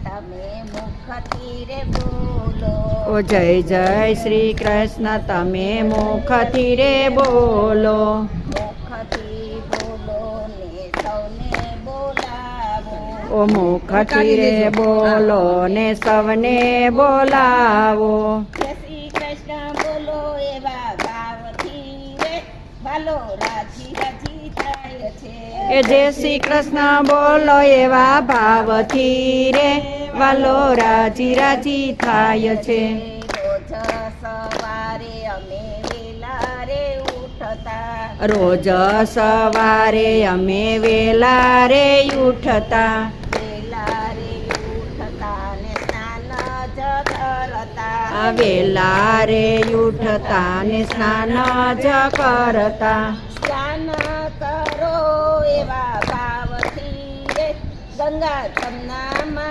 તમે મુખથી રે બોલો. ઓ જય જય શ્રી કૃષ્ણ તમે મુખથી રે બોલો. મુખથી બોલો ને સૌને બોલાવો. ઓ મુખથી રે બોલો ને સૌને બોલાવો. જય શ્રી કૃષ્ણ બોલો એવા ભાવથી રે વાલો રાજી રાજી થાય છે. એ જય શ્રી કૃષ્ણ બોલો એવા ભાવથી રે વાલો રાજી રાજી થાય છે. રોજ સવારે અમે વેલા રે ઉઠતા. રોજ સવારે અમે વેલા રે ઉઠતા. વેલા રે ઉઠતા ને સ્નાન જ કરતા. આ વેલા રે ઉઠતા ને સ્નાન જ કરતા. સ્નાન કરો એવા ભાવથી રે ગંગા તમને